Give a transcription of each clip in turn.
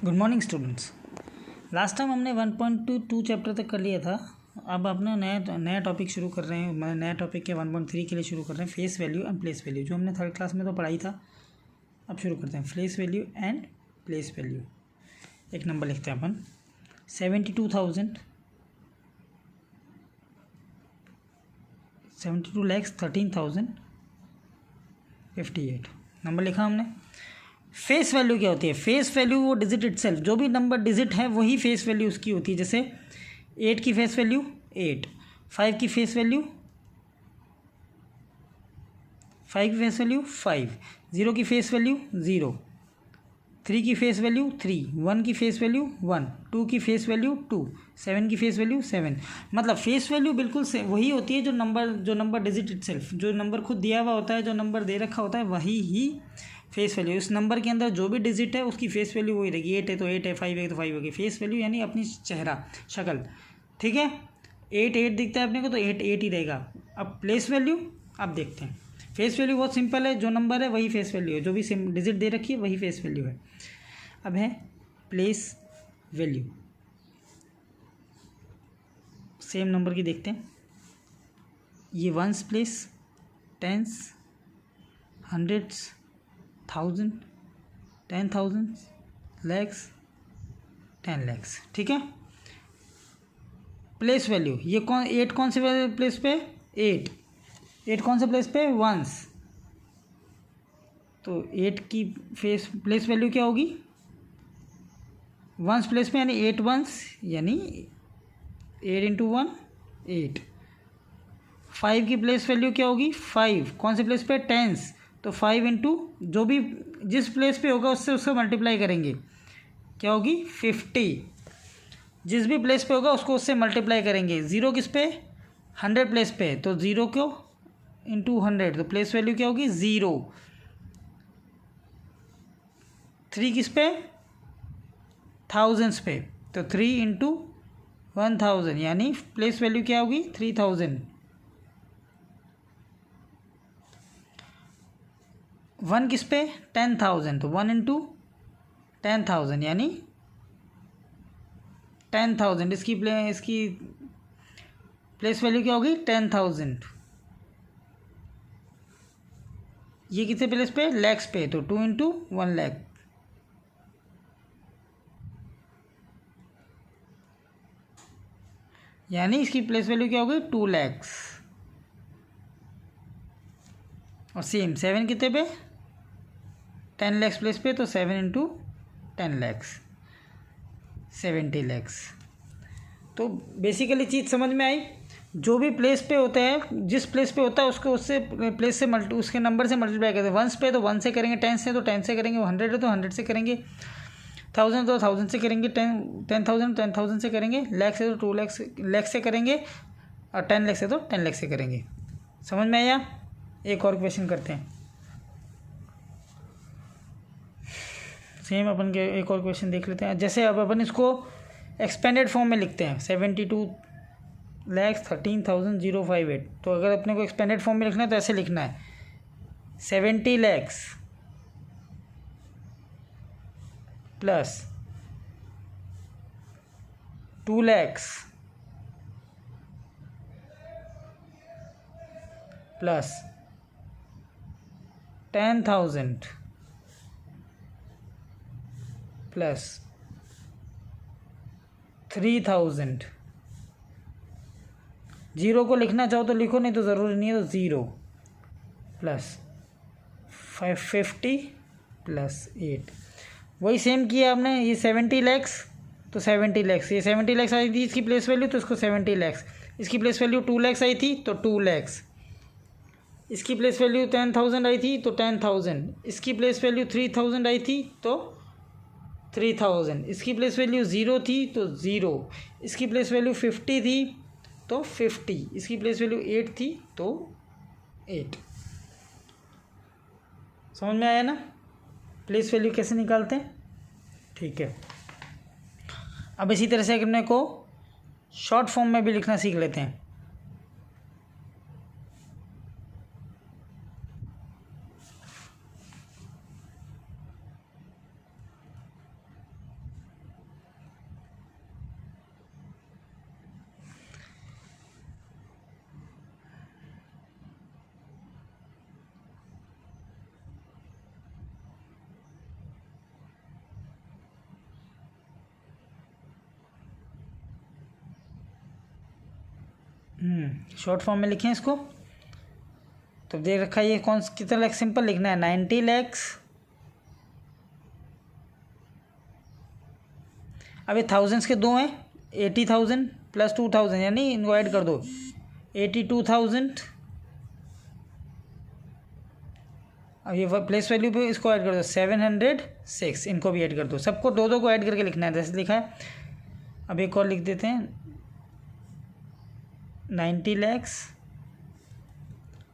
Good morning students. Last time हमने 1.22 chapter तक कर लिया था। अब अपना नया टॉपिक शुरू कर रहे हैं। मैं नया टॉपिक के 1.3 के लिए शुरू कर रहे हैं, face value and place value, जो हमने थर्ड क्लास में तो पढ़ाई था। अब शुरू करते हैं face value and place value. एक नंबर लिखते हैं अपन 72,13,058 नंबर लिखा हमने। फेस वैल्यू क्या होती है? फेस वैल्यू वो डिजिट इटसेल्फ, जो भी नंबर डिजिट है वही फेस वैल्यू उसकी होती है। जैसे 8 की फेस वैल्यू 8, 5 की फेस वैल्यू 5, 0 की फेस वैल्यू 0, 3 की फेस वैल्यू 3, 1 की फेस वैल्यू 1, 2 की फेस वैल्यू 2, 7 की फेस वैल्यू 7। मतलब फेस वैल्यू बिल्कुल वही होती है जो नंबर डिजिट इटसेल्फ, जो नंबर खुद दिया हुआ होता है, जो नंबर दे रखा होता है वही ही फेस वैल्यू। इस नंबर के अंदर जो भी डिजिट है उसकी फेस वैल्यू वही रहेगी। 8 है तो 8 है, 5 है तो 5 होगी। फेस वैल्यू यानी अपनी चेहरा, शक्ल। ठीक है, 8 दिखता है अपने को तो 8 ही रहेगा। अब प्लेस वैल्यू अब देखते हैं। फेस वैल्यू बहुत सिंपल है, जो नंबर है वही फेस वैल्यू है, जो भी डिजिट दे रखी है वही फेस वैल्यू है। अब है प्लेस वैल्यू, सेम नंबर की देखते हैं। ये ones place, tens, hundreds, 1000, 10,000, lakhs, 10 lakhs. ठीक है। प्लेस वैल्यू ये 8 कौन से प्लेस पे? 8 कौन से प्लेस पे? वंस। तो 8 की प्लेस वैल्यू क्या होगी? वंस प्लेस पे, यानी 8 वंस, यानी 8 इंटू 1 8। 5 की प्लेस वैल्यू क्या होगी? 5 कौन से प्लेस पे? टेंस। तो 5 इंटू जो भी जिस प्लेस पे होगा उससे मल्टीप्लाई करेंगे, क्या होगी? 50। जिस भी प्लेस पे होगा उसको उससे मल्टीप्लाई करेंगे। 0 किस पे? 100 प्लेस पे, तो 0 को इंटू 100, तो प्लेस वैल्यू क्या होगी? 0। 3 किस पे? थाउजेंड्स पे, तो 3 इंटू 1000, यानी प्लेस वैल्यू क्या होगी? 3000। 1 किस पे? 10,000, तो 1 इंटू 10,000, यानी 10,000। इसकी प्लेस वैल्यू क्या होगी? 10,000। ये कितने प्लेस पे? लैक्स पे, तो 2 इंटू 1 लैख। यानी इसकी प्लेस वैल्यू क्या होगी? 2 लैक्स। और सेम 7 कितने पे? 10 लैक्स प्लेस पे, तो 7 इंटू 10 लैक्स, 70 लैक्स। तो बेसिकली चीज़ समझ में आई। जो भी प्लेस पे होता है, जिस प्लेस पे होता है उसको उससे प्लेस से उसके नंबर से मल्टीप्लाई करते हैं। वंस पे तो 1 से करेंगे, 10 से तो 10 से करेंगे, 100 है तो 100 से करेंगे, 1000 तो 1000 से करेंगे, 10,000 10,000 से करेंगे, लैक्स है तो 2 लैक्स से करेंगे, और 10 लैक्स है तो 10 लैक्स से करेंगे। समझ में आया? एक और क्वेश्चन करते हैं। सेम अपन के एक और क्वेश्चन देख लेते हैं। जैसे अब अपन इसको एक्सपेंडेड फॉर्म में लिखते हैं, 72,13,058। तो अगर अपने को एक्सपेंडेड फॉर्म में लिखना है तो ऐसे लिखना है, 70 lakhs plus 2 lakhs plus 10,000 plus 3,000। 0 को लिखना चाहो तो लिखो, नहीं तो ज़रूरी नहीं है, तो 0 प्लस 550 प्लस 8। वही सेम किया आपने। ये 70 लैक्स तो 70 लैक्स, ये 70 लैक्स आई थी इसकी प्लेस वैल्यू, तो इसको 70 लैक्स। इसकी प्लेस वैल्यू 2 लैक्स आई थी तो 2 लैक्स। इसकी प्लेस वैल्यू 10,000 आई थी तो 10,000। इसकी प्लेस वैल्यू 3,000 आई थी तो 3,000। इसकी प्लेस वैल्यू 0 थी तो 0। इसकी प्लेस वैल्यू 50 थी तो 50। इसकी प्लेस वैल्यू 8 थी तो 8। समझ में आया ना प्लेस वैल्यू कैसे निकालते हैं? ठीक है। अब इसी तरह से अपने को शॉर्ट फॉर्म में भी लिखना सीख लेते हैं। शॉर्ट फॉर्म में लिखें इसको। तो दे रखा है ये कौन कितना लाख सिंपल लिखना है 90 lakhs। अब ये थाउजेंड्स के दो हैं 80,000 प्लस 2,000 यानी इनको ऐड कर दो 82,000। अब ये प्लेस वैल्यू पे इसको ऐड कर दो 706, इनको भी ऐड कर दो, सबको दो दो को ऐड करके लिखना है जैसे लिखा है। अब एक और लिख देते हैं 90 lakhs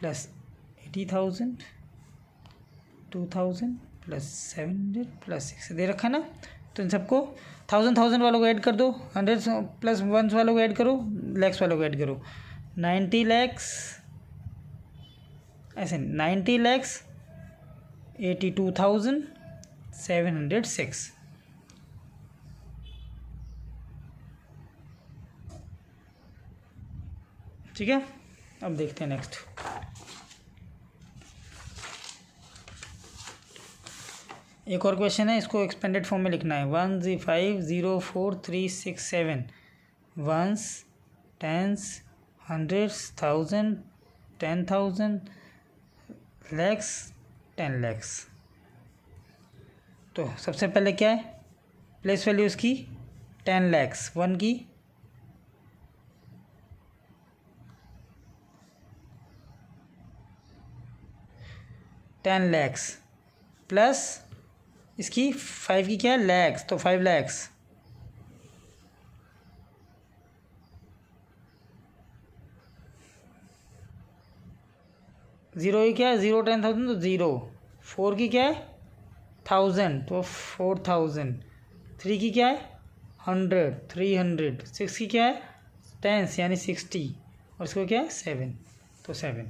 प्लस 80,000 2,000 प्लस 700 प्लस 6 दे रखा है ना। तो इन सबको 1,000 वालों को ऐड कर दो, 100 प्लस 1 वालों को ऐड करो, लैक्स वालों को ऐड करो। 90 lakhs ऐसे 90 lakhs 82,706। ठीक है, अब देखते हैं नेक्स्ट। एक और क्वेश्चन है, इसको एक्सपेंडेड फॉर्म में लिखना है 1050437 ones tens hundreds thousand 10,000 lakhs 10 lakhs। तो सबसे पहले क्या है प्लेस वैल्यू इसकी 10 lakhs, 1 की 10 lakhs प्लस इसकी 5 की क्या है लैक्स, तो 5 lakhs। ज़ीरो की क्या है 0 10,000 तो 0। 4 की क्या है 1,000 तो 4,000। 3 की क्या है 100 300। 6 की क्या है 10 यानी 60 और इसको क्या है 7 तो 7।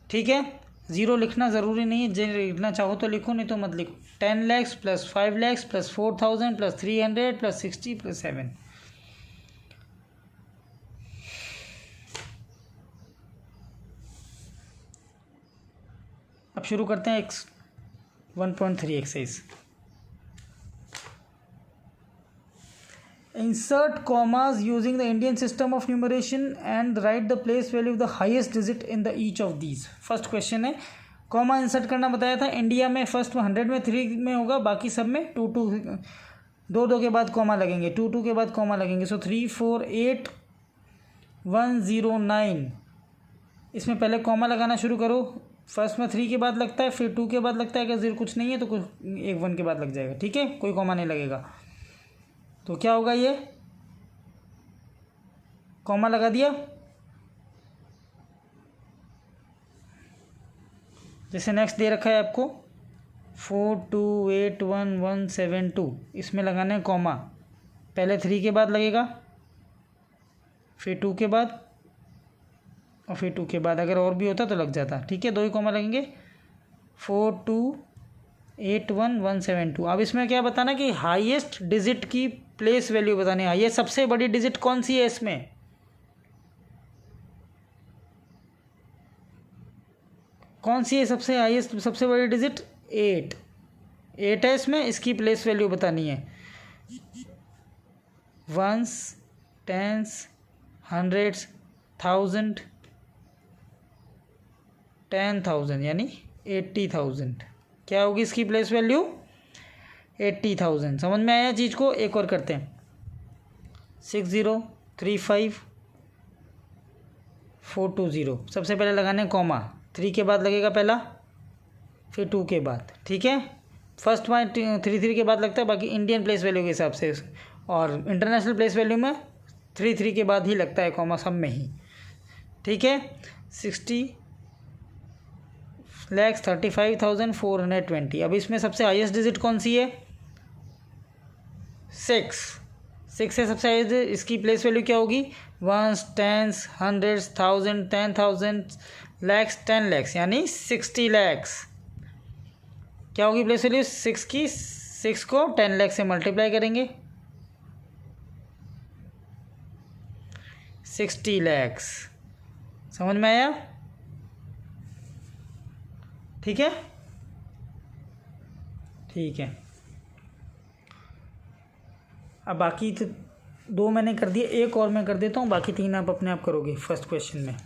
ठीक है, 0 लिखना ज़रूरी नहीं है, लिखना चाहो तो लिखो नहीं तो मत लिखो। 10 lakhs plus 5 lakhs plus 4,000 plus 300 plus 60 plus 7। अब शुरू करते हैं 1.3 exercise. Insert commas using the Indian system of numeration and write the place value of the highest digit in the each of these। First question है, comma insert करना बताया था। India में first में 100 में 3 में होगा, बाकी सब में 2 2 दो दो के बाद कॉमा लगेंगे, 2 2 के बाद कॉमा लगेंगे। सो 348,109 इसमें पहले कॉमा लगाना शुरू करो। फर्स्ट में 3 के बाद लगता है, फिर 2 के बाद लगता है। अगर 0 कुछ नहीं है तो कुछ 1 के बाद लग जाएगा। ठीक है, कोई कॉमा नहीं लगेगा। तो क्या होगा, ये कॉमा लगा दिया। जैसे नेक्स्ट दे रखा है आपको 4281,172, इसमें लगाना है कॉमा। पहले 3 के बाद लगेगा, फिर 2 के बाद और फिर 2 के बाद। अगर और भी होता तो लग जाता। ठीक है, 2 ही कॉमा लगेंगे। 4281,172। अब इसमें क्या बताना कि हाईएस्ट डिजिट की प्लेस वैल्यू बतानी है। हाईएस्ट सबसे बड़ी डिजिट कौन सी है इसमें, कौन सी है सबसे हाईएस्ट सबसे बड़ी डिजिट 8 है इसमें। इसकी प्लेस वैल्यू बतानी है। वंस टेंस हंड्रेड्स 1,000 10,000 यानी 80,000। क्या होगी इसकी प्लेस वैल्यू 80,000। समझ में आया चीज़ को। एक और करते हैं 6035,420। सबसे पहले लगाने कॉमा, 3 के बाद लगेगा पहला, फिर 2 के बाद। ठीक है, फर्स्ट में 3 के बाद लगता है, बाकी इंडियन प्लेस वैल्यू के हिसाब से। और इंटरनेशनल प्लेस वैल्यू में 3 के बाद ही लगता है कॉमा, सब में ही। ठीक है, 60,35,420। अब इसमें सबसे हाईएस्ट डिजिट कौन सी है 6 है सबसे हाईएस्ट। इसकी प्लेस वैल्यू क्या होगी ones tens hundreds 1,000 10,000 lakhs 10 lakhs यानी 60 lakhs। क्या होगी प्लेस वैल्यू 6 की। 6 को 10 lakhs से मल्टीप्लाई करेंगे, 60 lakhs। समझ में आया। ठीक है, ठीक है। अब बाकी तो 2 मैंने कर दिए, एक और मैं कर देता हूँ, बाकी 3 आप अपने आप करोगे फर्स्ट क्वेश्चन में।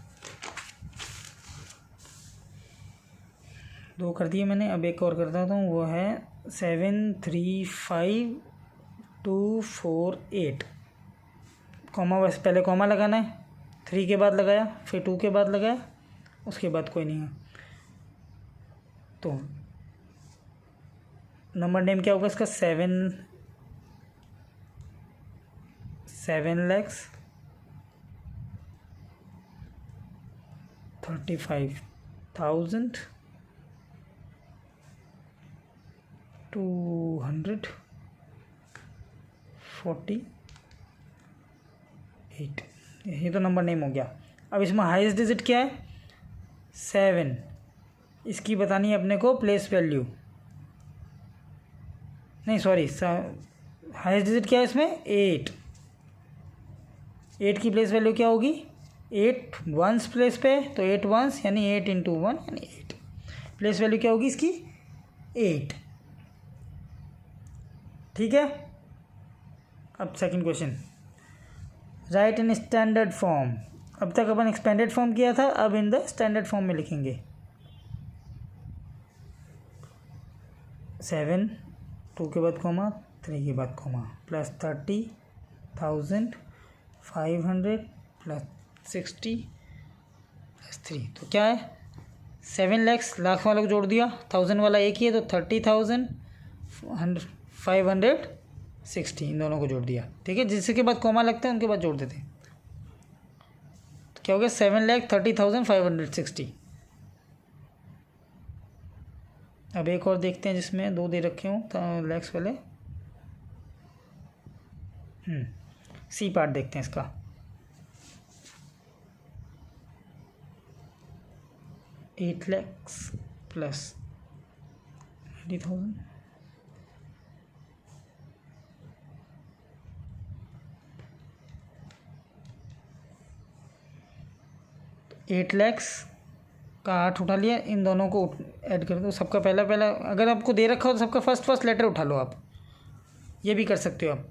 2 कर दिए मैंने, अब एक और कर देता हूँ, वो है 735,248। कॉमा, बस पहले कॉमा लगाना है, 3 के बाद लगाया, फिर 2 के बाद लगाया, उसके बाद कोई नहीं है। तो नंबर नेम क्या होगा इसका? 7,35,248। ये तो नंबर नेम हो गया। अब इसमें हाईएस्ट डिजिट क्या है? 7। इसकी बतानी है अपने को प्लेस वैल्यू, नहीं सॉरी, हाईएस्ट डिजिट क्या है इसमें? 8। 8 की प्लेस वैल्यू क्या होगी? 8 वंस प्लेस पे, तो 8 वंस यानी 8 इंटू 1 यानी 8। प्लेस वैल्यू क्या होगी इसकी? 8। ठीक है। अब second question, right in standard form. अब तक अपन एक्सपेंडेड फॉर्म किया था, अब इन द स्टैंडर्ड फॉर्म में लिखेंगे। 7, 2 के बाद कॉमा, 3 के बाद कॉमा, प्लस 30,500 प्लस 60 प्लस 3, तो क्या है? 7 लाख, लाख वाला को जोड़ दिया, 1000 वाला एक ही है, तो 30,560, इन दोनों को जोड़ दिया। ठीक है, जिसके बाद कॉमा लगता है उनके बाद जोड़ देते हैं। तो क्या हो गया? 7,30,560। अब एक और देखते हैं जिसमें 2 दे रखे हों, तो लैक्स वाले। सी पार्ट देखते हैं इसका। $8 लाख प्लस 90,000, $8 लाख का 8 उठा लिया, इन दोनों को ऐड कर दो। सबका पहला पहला, अगर आपको दे रखा हो तो सबका फर्स्ट लेटर उठा लो आप, ये भी कर सकते हो आप।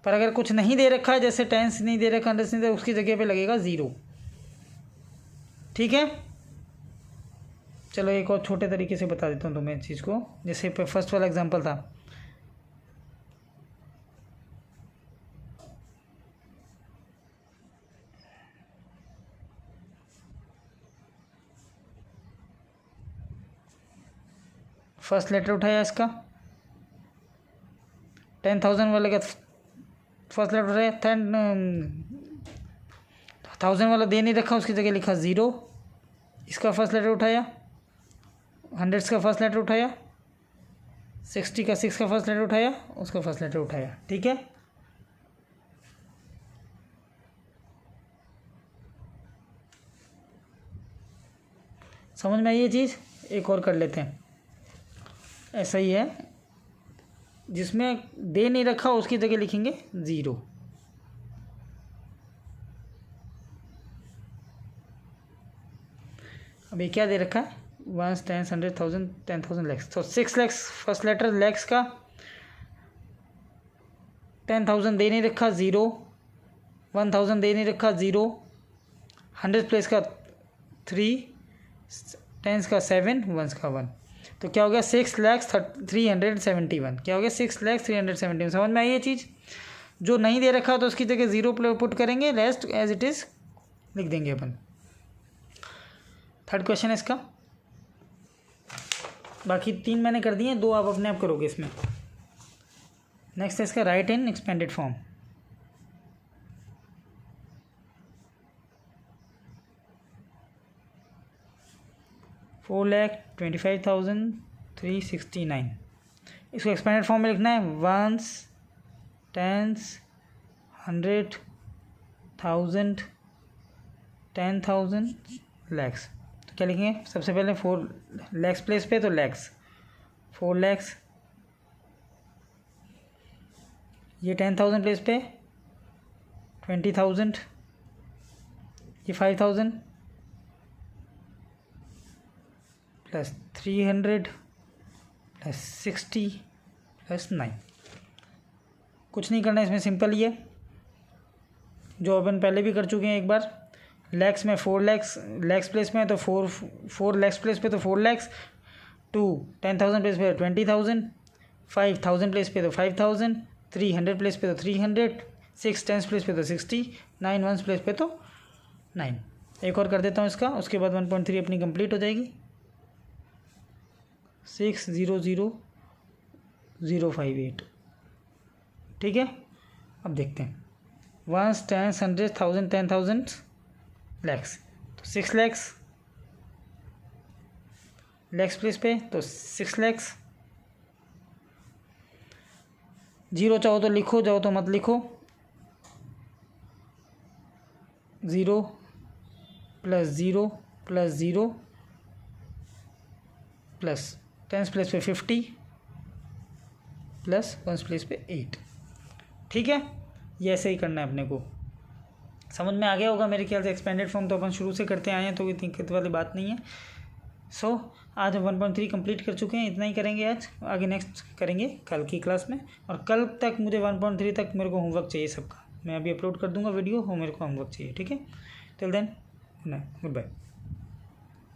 पर अगर कुछ नहीं दे रखा है, जैसे टेंस नहीं दे रखा, हंड्रेड्स नहीं दे रखा, उसकी जगह पे लगेगा 0। ठीक है, चलो एक और छोटे तरीके से बता देता हूँ तुम्हें चीज़ को। जैसे फर्स्ट वाला एग्जांपल था, फर्स्ट लेटर उठाया इसका, 10,000 वाले का फर्स्ट लेटर उठाया, 1000 वाला दे नहीं रखा, उसकी जगह लिखा 0। इसका फर्स्ट लेटर उठाया, 100 का फर्स्ट लेटर उठाया, 60 का 6 का फर्स्ट लेटर उठाया, उसका फर्स्ट लेटर उठाया। ठीक है, समझ में आई ये चीज़? एक और कर लेते हैं। ऐसा ही है, जिसमें दे नहीं रखा उसकी जगह लिखेंगे 0। अभी क्या दे रखा है? 1, 10, 100, 1000, 10,000 लैक्स, तो 6 लैक्स फर्स्ट लेटर लैक्स का, 10,000 दे नहीं रखा 0, 1,000 दे नहीं रखा 0, 100 प्लेस का 3, 10 का 7, 1 का 1, तो क्या हो गया? 6,371। क्या हो गया? 6,371। समझ में आई ये चीज़? जो नहीं दे रखा तो उसकी जगह 0 पुट करेंगे, रेस्ट एज इट इज़ लिख देंगे अपन। थर्ड क्वेश्चन है इसका, बाकी 3 मैंने कर दिए, 2 आप अपने आप करोगे इसमें। नेक्स्ट है इसका, राइट इन एक्सपेंडेड फॉर्म। $4,25,369। इसको एक्सपेंडेड फॉर्म में लिखना है, 1s, 10s, 100, 1000, 10,000 लैक्स। तो क्या लिखेंगे? सबसे पहले 4 लैक्स प्लेस पे, तो लैक्स, 4 लैक्स। ये 10,000 प्लेस पे 20,000, ये 5,000 प्लस 300 प्लस 60 प्लस 9। कुछ नहीं करना इसमें, सिंपल ही है। जो अपन पहले भी कर चुके हैं एक बार। लैक्स में 4 लैक्स, लैक्स प्लेस में है तो 4 लैक्स प्लेस पे तो 4 लैक्स, 2 10,000 प्लेस पे तो 20,000, 5,000 प्लेस पे तो 5,000, 300 प्लेस पे तो 300, 6 टेंस प्लेस पे तो 60, 9 वंस प्लेस पे तो 9। एक और कर देता हूँ इसका, उसके बाद 1.3 अपनी कंप्लीट हो जाएगी। 600058, ठीक है। अब देखते हैं, वंस, टेंस, 100, 1000, 10,000, लैक्स, तो 6 लैक्स, लैक्स प्लेस पे तो 6 लैक्स। 0 चाहो तो लिखो, जाओ तो मत लिखो। 0 plus 0 plus 0 plus tens place पे 50 प्लस वंस प्लेस पे 8, ठीक है। ये ऐसे ही करना है अपने को। समझ में आ गया होगा मेरे ख्याल से। एक्सपेंडेड फॉर्म तो अपन शुरू से करते आए हैं, तो कोई दिक्कत वाली बात नहीं है। सो आज हम 1.3 कंप्लीट कर चुके हैं, इतना ही करेंगे आज। आगे नेक्स्ट करेंगे कल की क्लास में। और कल तक मुझे 1.3 तक मेरे को होमवर्क चाहिए सबका। मैं अभी अपलोड कर दूंगा वीडियो, मेरे को होमवर्क चाहिए, ठीक है। Till then, good bye.